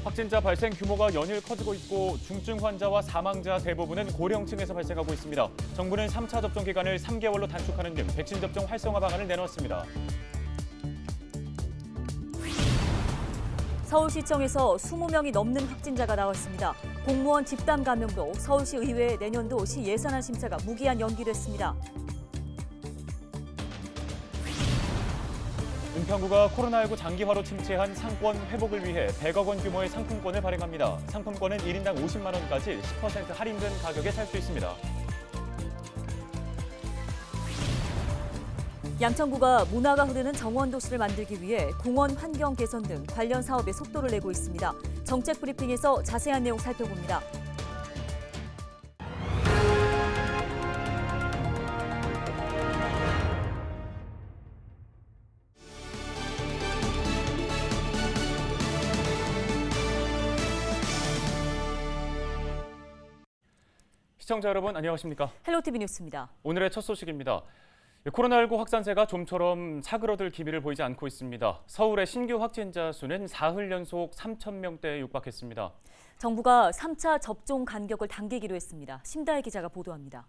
확진자 발생 규모가 연일 커지고 있고 중증 환자와 사망자 대부분은 고령층에서 발생하고 있습니다. 정부는 3차 접종 기간을 3개월로 단축하는 등 백신 접종 활성화 방안을 내놓았습니다. 서울시청에서 20명이 넘는 확진자가 나왔습니다. 공무원 집단 감염도 서울시 의회 내년도 시 예산안 심사가 무기한 연기됐습니다. 은평구가 코로나19 장기화로 침체한 상권 회복을 위해 100억 원 규모의 상품권을 발행합니다. 상품권은 1인당 50만 원까지 10% 할인된 가격에 살 수 있습니다. 양천구가 문화가 흐르는 정원도시를 만들기 위해 공원 환경 개선 등 관련 사업에 속도를 내고 있습니다. 정책 브리핑에서 자세한 내용 살펴봅니다. 시청자 여러분 안녕하십니까? 헬로티비 뉴스입니다. 오늘의 첫 소식입니다. 코로나19 확산세가 좀처럼 사그러들 기미를 보이지 않고 있습니다. 서울의 신규 확진자 수는 사흘 연속 3,000명대에 육박했습니다. 정부가 3차 접종 간격을 당기기로 했습니다. 심다혜 기자가 보도합니다.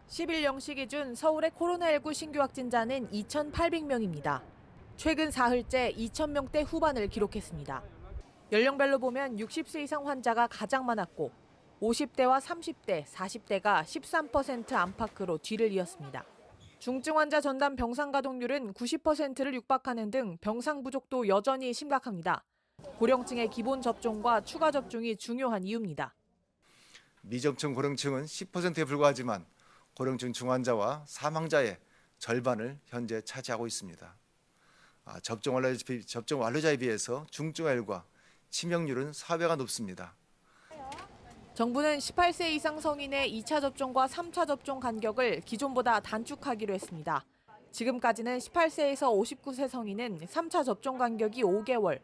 10일 0시 기준 서울의 코로나19 신규 확진자는 2,800명입니다. 최근 사흘째 2,000명대 후반을 기록했습니다. 연령별로 보면 60세 이상 환자가 가장 많았고 50대와 30대, 40대가 13% 안팎으로 뒤를 이었습니다. 중증 환자 전담 병상 가동률은 90%를 육박하는 등 병상 부족도 여전히 심각합니다. 고령층의 기본 접종과 추가 접종이 중요한 이유입니다. 미접종 고령층은 10%에 불과하지만 고령층 중환자와 사망자의 절반을 현재 차지하고 있습니다. 접종 완료자에 비해서 중증화율과 치명률은 4배가 높습니다. 정부는 18세 이상 성인의 2차 접종과 3차 접종 간격을 기존보다 단축하기로 했습니다. 지금까지는 18세에서 59세 성인은 3차 접종 간격이 5개월,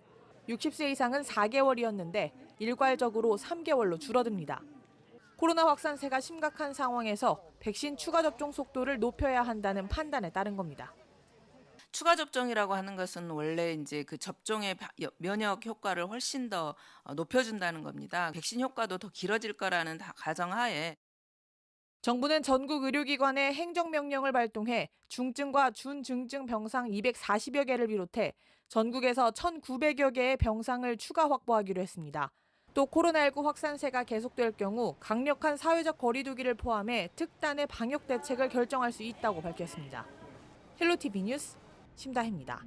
60세 이상은 4개월이었는데 일괄적으로 3개월로 줄어듭니다. 코로나 확산세가 심각한 상황에서 백신 추가 접종 속도를 높여야 한다는 판단에 따른 겁니다. 추가 접종이라고 하는 것은 원래 이제 그 접종의 면역 효과를 훨씬 더 높여준다는 겁니다. 백신 효과도 더 길어질 거라는 가정하에 정부는 전국 의료기관에 행정명령을 발동해 중증과 준중증 병상 240여 개를 비롯해 전국에서 1,900여 개의 병상을 추가 확보하기로 했습니다. 또 코로나19 확산세가 계속될 경우 강력한 사회적 거리 두기를 포함해 특단의 방역 대책을 결정할 수 있다고 밝혔습니다. 헬로티비 뉴스 심다혜입니다.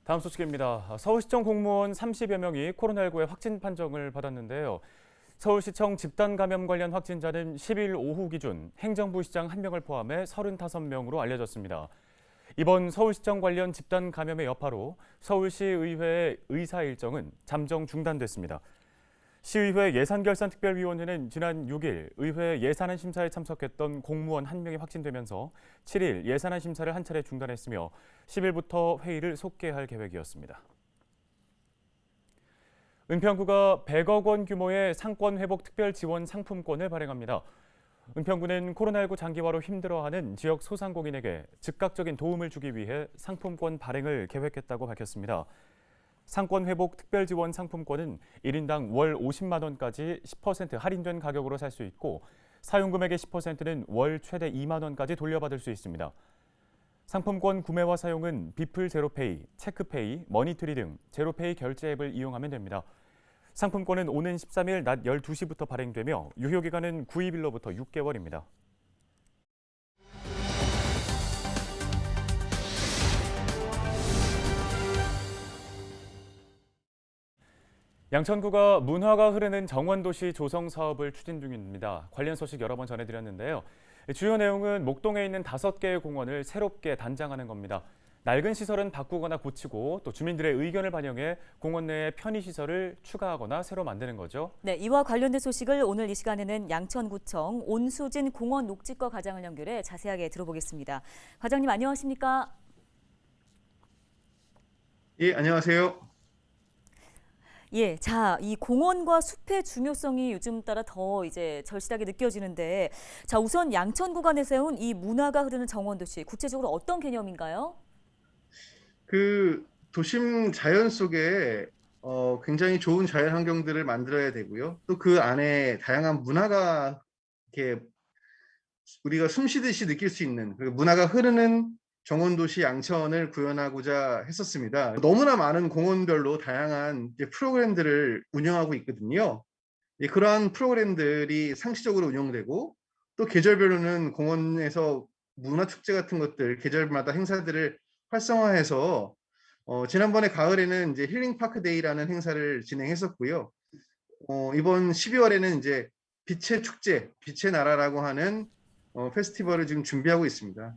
다음 소식입니다. 서울시청 공무원 30여 명이 코로나19의 확진 판정을 받았는데요. 서울시청 집단 감염 관련 확진자는 10일 오후 기준 행정부 시장 1명을 포함해 35명으로 알려졌습니다. 이번 서울시청 관련 집단 감염의 여파로 서울시의회의 의사 일정은 잠정 중단됐습니다. 시의회 예산결산특별위원회는 지난 6일 의회 예산안 심사에 참석했던 공무원 1명이 확진되면서 7일 예산안 심사를 한 차례 중단했으며 10일부터 회의를 속개할 계획이었습니다. 은평구가 100억 원 규모의 상권 회복 특별 지원 상품권을 발행합니다. 은평구는 코로나19 장기화로 힘들어하는 지역 소상공인에게 즉각적인 도움을 주기 위해 상품권 발행을 계획했다고 밝혔습니다. 상권 회복 특별 지원 상품권은 1인당 월 50만 원까지 10% 할인된 가격으로 살 수 있고 사용 금액의 10%는 월 최대 2만 원까지 돌려받을 수 있습니다. 상품권 구매와 사용은 비플 제로페이, 체크페이, 머니트리 등 제로페이 결제 앱을 이용하면 됩니다. 상품권은 오는 13일 낮 12시부터 발행되며 유효기간은 9일로부터 6개월입니다. 양천구가 문화가 흐르는 정원도시 조성 사업을 추진 중입니다. 관련 소식 여러 번 전해드렸는데요. 주요 내용은 목동에 있는 5개의 공원을 새롭게 단장하는 겁니다. 낡은 시설은 바꾸거나 고치고 또 주민들의 의견을 반영해 공원 내에 편의시설을 추가하거나 새로 만드는 거죠. 네, 이와 관련된 소식을 오늘 이 시간에는 양천구청 온수진 공원 녹지과 과장을 연결해 자세하게 들어보겠습니다. 과장님 안녕하십니까? 예, 안녕하세요. 예, 자, 이 공원과 숲의 중요성이 요즘 따라 더 이제 절실하게 느껴지는데, 자, 우선 양천구가 내세운 이 문화가 흐르는 정원도시, 구체적으로 어떤 개념인가요? 그 도심 자연 속에 굉장히 좋은 자연 환경들을 만들어야 되고요. 또 그 안에 다양한 문화가 이렇게 우리가 숨 쉬듯이 느낄 수 있는 그 문화가 흐르는 정원도시 양천을 구현하고자 했었습니다. 너무나 많은 공원별로 다양한 이제 프로그램들을 운영하고 있거든요. 그러한 프로그램들이 상시적으로 운영되고 또 계절별로는 공원에서 문화축제 같은 것들 계절마다 행사들을 활성화해서 지난번에 가을에는 이제 힐링파크데이라는 행사를 진행했었고요. 이번 12월에는 이제 빛의 축제, 빛의 나라라고 하는 페스티벌을 지금 준비하고 있습니다.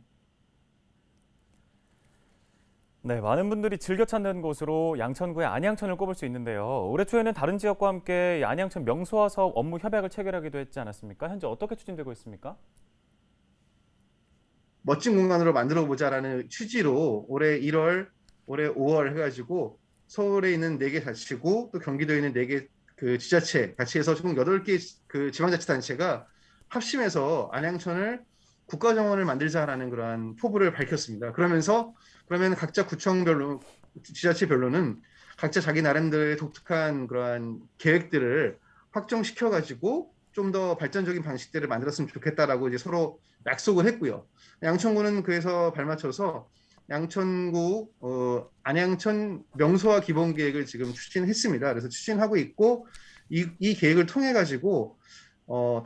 네, 많은 분들이 즐겨 찾는 곳으로 양천구의 안양천을 꼽을 수 있는데요. 올해 초에는 다른 지역과 함께 안양천 명소화 사업 업무 협약을 체결하기도 했지 않았습니까? 현재 어떻게 추진되고 있습니까? 멋진 공간으로 만들어 보자라는 취지로 올해 1월, 올해 5월 해가지고 서울에 있는 4개 자치구 또 경기도에 있는 4개 그 지자체 같이 해서 총 8개 그 지방자치단체가 합심해서 안양천을 국가정원을 만들자라는 그러한 포부를 밝혔습니다. 그러면 각자 구청별로 지자체별로는 각자 자기 나름대로의 독특한 그러한 계획들을 확정시켜 가지고 좀 더 발전적인 방식들을 만들었으면 좋겠다라고 이제 서로 약속을 했고요. 양천구는 그래서 발맞춰서 양천구 안양천 명소화 기본 계획을 지금 추진했습니다. 그래서 추진하고 있고 이 계획을 통해 가지고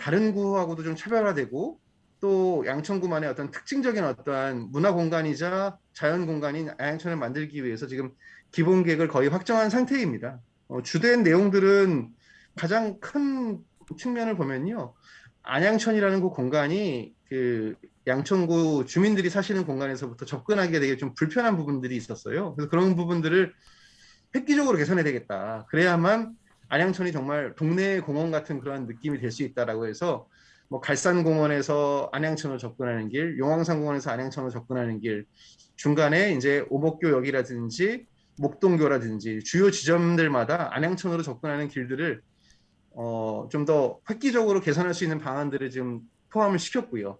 다른 구하고도 좀 차별화되고 또 양천구만의 어떤 특징적인 어떠한 문화 공간이자 자연 공간인 안양천을 만들기 위해서 지금 기본 계획을 거의 확정한 상태입니다. 주된 내용들은 가장 큰 측면을 보면요. 안양천이라는 그 공간이 그 양천구 주민들이 사시는 공간에서부터 접근하기가 되게 좀 불편한 부분들이 있었어요. 그래서 그런 부분들을 획기적으로 개선해야 되겠다. 그래야만 안양천이 정말 동네 공원 같은 그런 느낌이 될 수 있다라고 해서 뭐 갈산공원에서 안양천으로 접근하는 길, 용왕산공원에서 안양천으로 접근하는 길, 중간에 이제 오목교역이라든지 목동교라든지 주요 지점들마다 안양천으로 접근하는 길들을 좀 더 획기적으로 개선할 수 있는 방안들을 지금 포함을 시켰고요.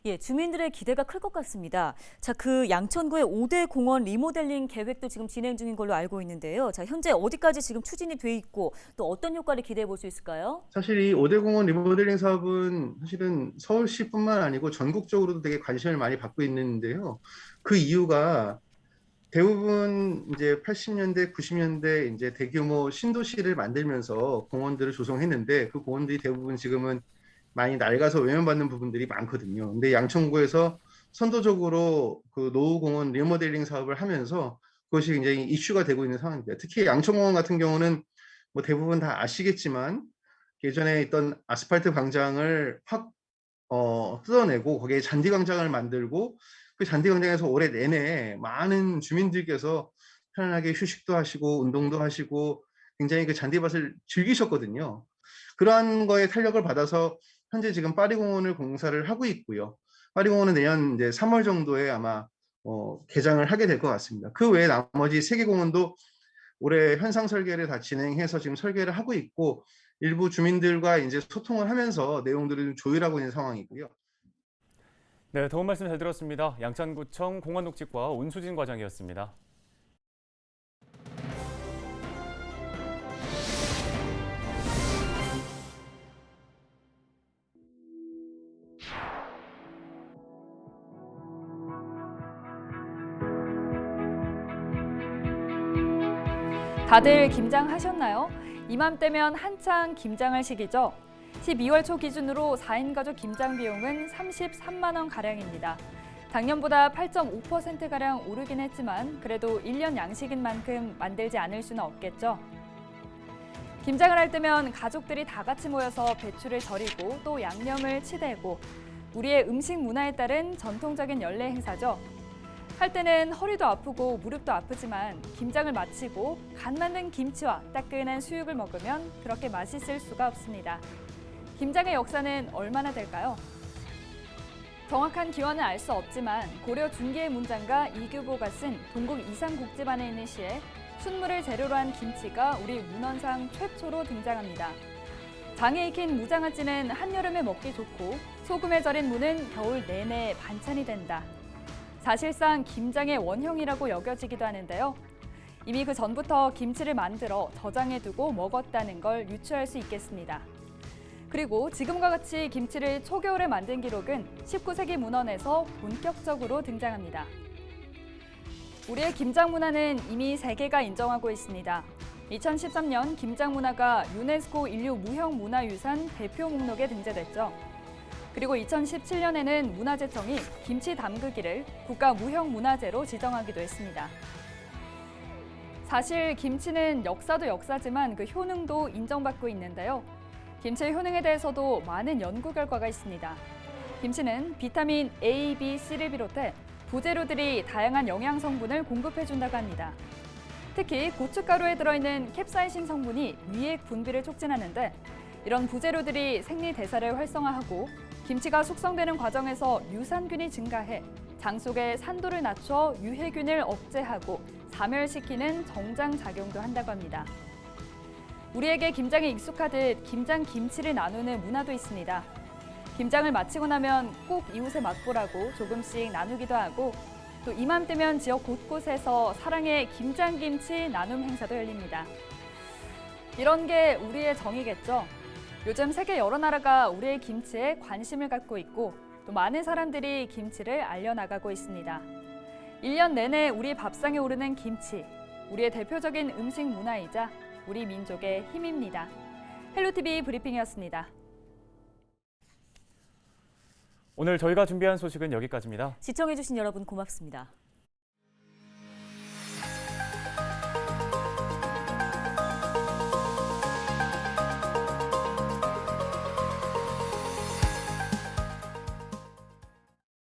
예, 주민들의 기대가 클 것 같습니다. 자, 그 양천구의 5대 공원 리모델링 계획도 지금 진행 중인 걸로 알고 있는데요. 자, 현재 어디까지 지금 추진이 돼 있고 또 어떤 효과를 기대해 볼 수 있을까요? 사실 이 5대 공원 리모델링 사업은 사실은 서울시뿐만 아니고 전국적으로도 되게 관심을 많이 받고 있는데요. 그 이유가 대부분 이제 80년대, 90년대 이제 대규모 신도시를 만들면서 공원들을 조성했는데 그 공원들이 대부분 지금은 많이 낡아서 외면받는 부분들이 많거든요. 근데 양천구에서 선도적으로 그 노후공원 리모델링 사업을 하면서 그것이 굉장히 이슈가 되고 있는 상황입니다. 특히 양천공원 같은 경우는 뭐 대부분 다 아시겠지만 예전에 있던 아스팔트 광장을 확 뜯어내고 거기에 잔디 광장을 만들고 그 잔디 광장에서 올해 내내 많은 주민들께서 편안하게 휴식도 하시고 운동도 하시고 굉장히 그 잔디밭을 즐기셨거든요. 그러한 거에 탄력을 받아서 현재 지금 파리공원을 공사를 하고 있고요. 파리공원은 내년 이제 3월 정도에 아마 개장을 하게 될 것 같습니다. 그 외에 나머지 3개 공원도 올해 현상 설계를 다 진행해서 지금 설계를 하고 있고 일부 주민들과 이제 소통을 하면서 내용들을 좀 조율하고 있는 상황이고요. 네, 도움 말씀 잘 들었습니다. 양천구청 공원녹지과 온수진 과장이었습니다. 다들 김장하셨나요? 이맘때면 한창 김장할 시기죠. 12월 초 기준으로 4인 가족 김장 비용은 33만 원 가량입니다. 작년보다 8.5%가량 오르긴 했지만 그래도 1년 양식인 만큼 만들지 않을 수는 없겠죠. 김장을 할 때면 가족들이 다 같이 모여서 배추를 절이고 또 양념을 치대고 우리의 음식 문화에 따른 전통적인 연례 행사죠. 할 때는 허리도 아프고 무릎도 아프지만 김장을 마치고 간 만든 김치와 따끈한 수육을 먹으면 그렇게 맛있을 수가 없습니다. 김장의 역사는 얼마나 될까요? 정확한 기원은 알 수 없지만 고려 중기의 문장가 이규보가 쓴 동국 이상국지반에 있는 시에 순물을 재료로 한 김치가 우리 문헌상 최초로 등장합니다. 장에 익힌 무장아찌는 한여름에 먹기 좋고 소금에 절인 무는 겨울 내내 반찬이 된다. 사실상 김장의 원형이라고 여겨지기도 하는데요. 이미 그 전부터 김치를 만들어 저장해두고 먹었다는 걸 유추할 수 있겠습니다. 그리고 지금과 같이 김치를 초겨울에 만든 기록은 19세기 문헌에서 본격적으로 등장합니다. 우리의 김장 문화는 이미 세계가 인정하고 있습니다. 2013년 김장 문화가 유네스코 인류 무형문화유산 대표 목록에 등재됐죠. 그리고 2017년에는 문화재청이 김치 담그기를 국가 무형문화재로 지정하기도 했습니다. 사실 김치는 역사도 역사지만 그 효능도 인정받고 있는데요. 김치의 효능에 대해서도 많은 연구 결과가 있습니다. 김치는 비타민 A, B, C를 비롯해 부재료들이 다양한 영양 성분을 공급해준다고 합니다. 특히 고춧가루에 들어있는 캡사이신 성분이 위액 분비를 촉진하는데 이런 부재료들이 생리대사를 활성화하고 김치가 숙성되는 과정에서 유산균이 증가해 장 속의 산도를 낮춰 유해균을 억제하고 사멸시키는 정장작용도 한다고 합니다. 우리에게 김장에 익숙하듯 김장 김치를 나누는 문화도 있습니다. 김장을 마치고 나면 꼭 이웃에 맛보라고 조금씩 나누기도 하고 또 이맘때면 지역 곳곳에서 사랑의 김장김치 나눔 행사도 열립니다. 이런 게 우리의 정이겠죠. 요즘 세계 여러 나라가 우리의 김치에 관심을 갖고 있고 또 많은 사람들이 김치를 알려나가고 있습니다. 1년 내내 우리 밥상에 오르는 김치, 우리의 대표적인 음식 문화이자 우리 민족의 힘입니다. 헬로티비 브리핑이었습니다. 오늘 저희가 준비한 소식은 여기까지입니다. 시청해주신 여러분 고맙습니다.